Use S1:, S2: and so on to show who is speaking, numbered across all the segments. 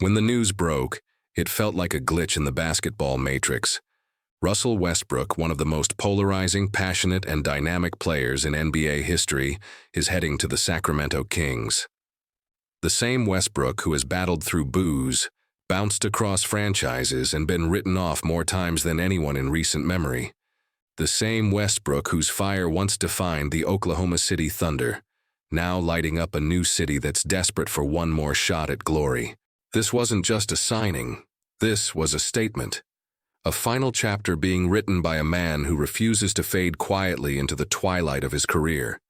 S1: When the news broke, it felt like a glitch in the basketball matrix. Russell Westbrook, one of the most polarizing, passionate, and dynamic players in NBA history, is heading to the Sacramento Kings. The same Westbrook who has battled through boos, bounced across franchises, and been written off more times than anyone in recent memory. The same Westbrook whose fire once defined the Oklahoma City Thunder, now lighting up a new city that's desperate for one more shot at glory. This wasn't just a signing. This was a statement. A final chapter being written by a man who refuses to fade quietly into the twilight of his career.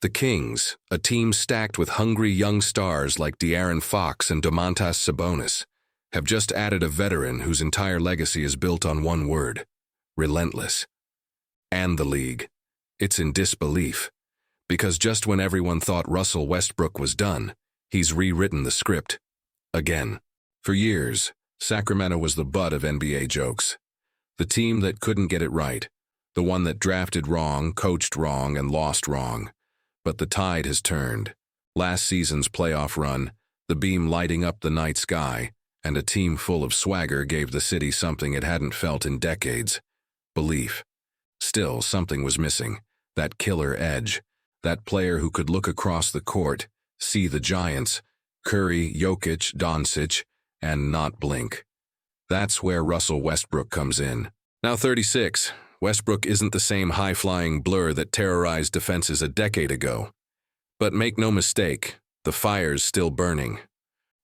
S1: The Kings, a team stacked with hungry young stars like De'Aaron Fox and Domantas Sabonis, have just added a veteran whose entire legacy is built on one word: relentless. And the league, it's in disbelief. Because just when everyone thought Russell Westbrook was done, he's rewritten the script. Again. For years, Sacramento was the butt of NBA jokes. The team that couldn't get it right. The one that drafted wrong, coached wrong, and lost wrong. But the tide has turned. Last season's playoff run, the beam lighting up the night sky, and a team full of swagger gave the city something it hadn't felt in decades: belief. Still, something was missing. That killer edge. That player who could look across the court, see the giants, Curry, Jokic, Doncic, and not blink. That's where Russell Westbrook comes in. Now 36, Westbrook isn't the same high-flying blur that terrorized defenses a decade ago. But make no mistake, the fire's still burning.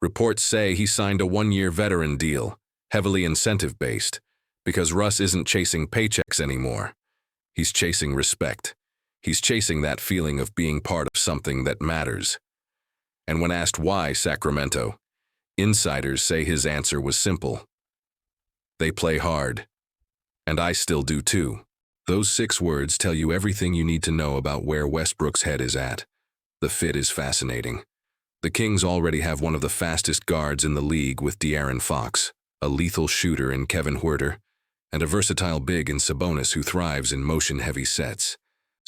S1: Reports say he signed a one-year veteran deal, heavily incentive-based, because Russ isn't chasing paychecks anymore. He's chasing respect. He's chasing that feeling of being part of something that matters. And when asked why Sacramento, insiders say his answer was simple. They play hard. And I still do too. Those 6 words tell you everything you need to know about where Westbrook's head is at. The fit is fascinating. The Kings already have one of the fastest guards in the league with De'Aaron Fox, a lethal shooter in Kevin Huerter, and a versatile big in Sabonis who thrives in motion-heavy sets.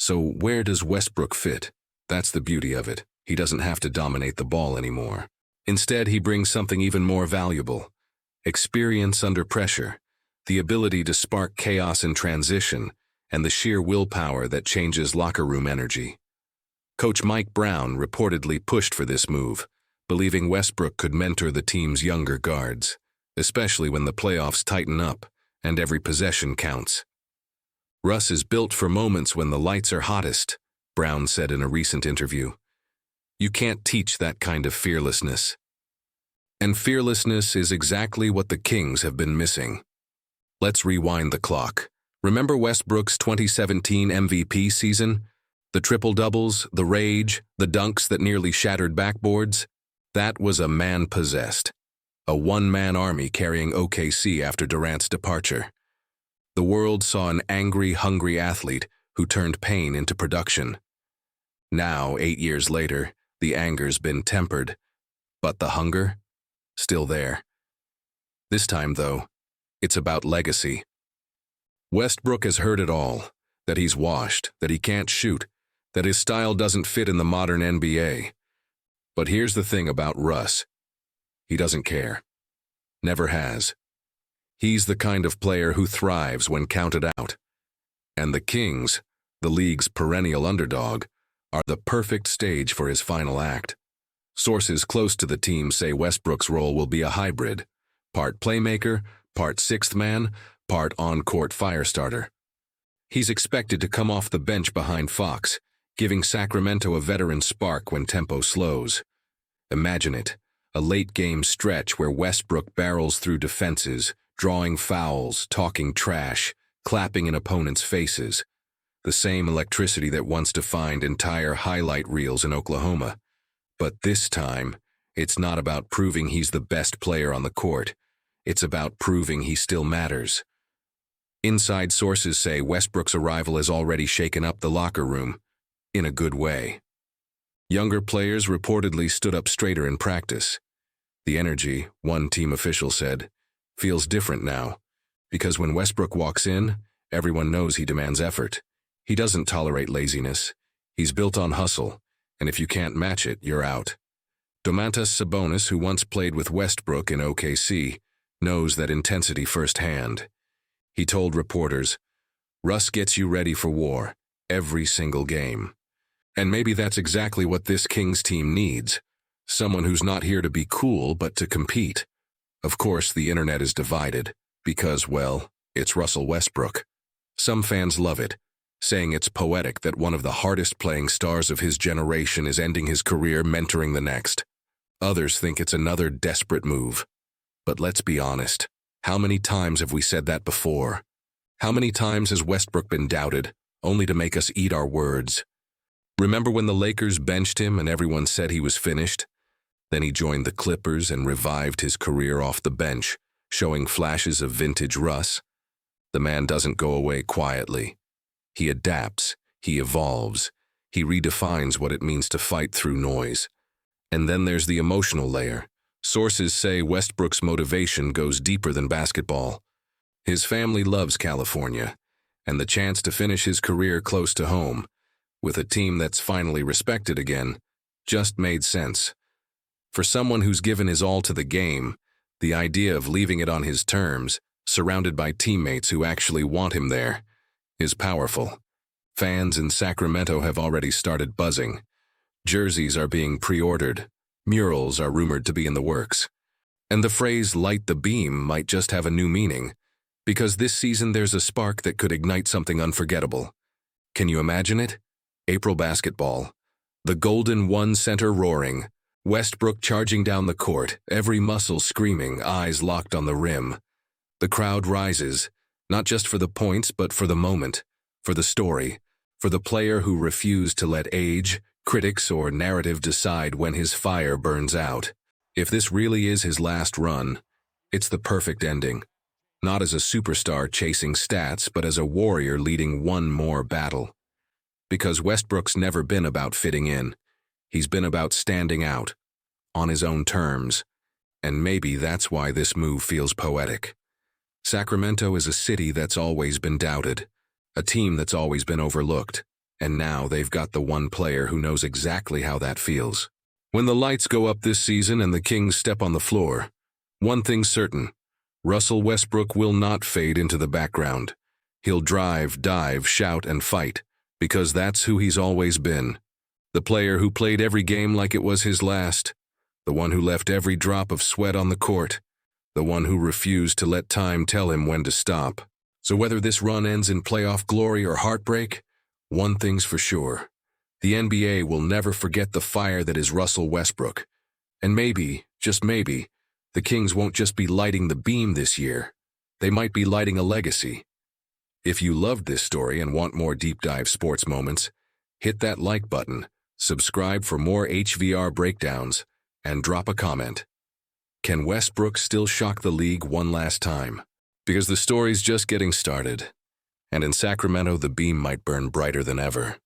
S1: So where does Westbrook fit? That's the beauty of it. He doesn't have to dominate the ball anymore. Instead, he brings something even more valuable: experience under pressure, the ability to spark chaos in transition, and the sheer willpower that changes locker room energy. Coach Mike Brown reportedly pushed for this move, believing Westbrook could mentor the team's younger guards, especially when the playoffs tighten up and every possession counts. Russ is built for moments when the lights are hottest, Brown said in a recent interview. You can't teach that kind of fearlessness. And fearlessness is exactly what the Kings have been missing. Let's rewind the clock. Remember Westbrook's 2017 MVP season? The triple-doubles, the rage, the dunks that nearly shattered backboards? That was a man possessed. A one-man army carrying OKC after Durant's departure. The world saw an angry, hungry athlete who turned pain into production. Now, 8 years later, the anger's been tempered, but the hunger? Still there. This time, though, it's about legacy. Westbrook has heard it all, that he's washed, that he can't shoot, that his style doesn't fit in the modern NBA. But here's the thing about Russ. He doesn't care. Never has. He's the kind of player who thrives when counted out. And the Kings, the league's perennial underdog, are the perfect stage for his final act. Sources close to the team say Westbrook's role will be a hybrid, part playmaker, part sixth man, part on-court firestarter. He's expected to come off the bench behind Fox, giving Sacramento a veteran spark when tempo slows. Imagine it, a late-game stretch where Westbrook barrels through defenses, drawing fouls, talking trash, clapping in opponents' faces. The same electricity that once defined entire highlight reels in Oklahoma. But this time, it's not about proving he's the best player on the court. It's about proving he still matters. Inside sources say Westbrook's arrival has already shaken up the locker room, in a good way. Younger players reportedly stood up straighter in practice. The energy, one team official said, feels different now, because when Westbrook walks in, everyone knows he demands effort. He doesn't tolerate laziness. He's built on hustle, and if you can't match it, you're out. Domantas Sabonis, who once played with Westbrook in OKC, knows that intensity firsthand. He told reporters, "Russ gets you ready for war, every single game." And maybe that's exactly what this Kings team needs. Someone who's not here to be cool, but to compete. Of course, the internet is divided, because, well, it's Russell Westbrook. Some fans love it, saying it's poetic that one of the hardest-playing stars of his generation is ending his career mentoring the next. Others think it's another desperate move. But let's be honest, how many times have we said that before? How many times has Westbrook been doubted, only to make us eat our words? Remember when the Lakers benched him and everyone said he was finished? Then he joined the Clippers and revived his career off the bench, showing flashes of vintage Russ. The man doesn't go away quietly. He adapts, he evolves, he redefines what it means to fight through noise. And then there's the emotional layer. Sources say Westbrook's motivation goes deeper than basketball. His family loves California, and the chance to finish his career close to home, with a team that's finally respected again, just made sense. For someone who's given his all to the game, the idea of leaving it on his terms, surrounded by teammates who actually want him there, is powerful. Fans in Sacramento have already started buzzing. Jerseys are being pre-ordered. Murals are rumored to be in the works. And the phrase "light the beam" might just have a new meaning, because this season there's a spark that could ignite something unforgettable. Can you imagine it? April basketball. The Golden One Center roaring. Westbrook charging down the court, every muscle screaming, eyes locked on the rim. The crowd rises, not just for the points, but for the moment, for the story, for the player who refused to let age, critics, or narrative decide when his fire burns out. If this really is his last run, it's the perfect ending. Not as a superstar chasing stats, but as a warrior leading one more battle. Because Westbrook's never been about fitting in. He's been about standing out, on his own terms, and maybe that's why this move feels poetic. Sacramento is a city that's always been doubted, a team that's always been overlooked, and now they've got the one player who knows exactly how that feels. When the lights go up this season and the Kings step on the floor, one thing's certain: Russell Westbrook will not fade into the background. He'll drive, dive, shout, and fight, because that's who he's always been. The player who played every game like it was his last. The one who left every drop of sweat on the court. The one who refused to let time tell him when to stop. So whether this run ends in playoff glory or heartbreak, one thing's for sure. The NBA will never forget the fire that is Russell Westbrook. And maybe, just maybe, the Kings won't just be lighting the beam this year. They might be lighting a legacy. If you loved this story and want more deep dive sports moments, hit that like button, subscribe for more HVR breakdowns, and drop a comment. Can Westbrook still shock the league one last time? Because the story's just getting started, and in Sacramento the beam might burn brighter than ever.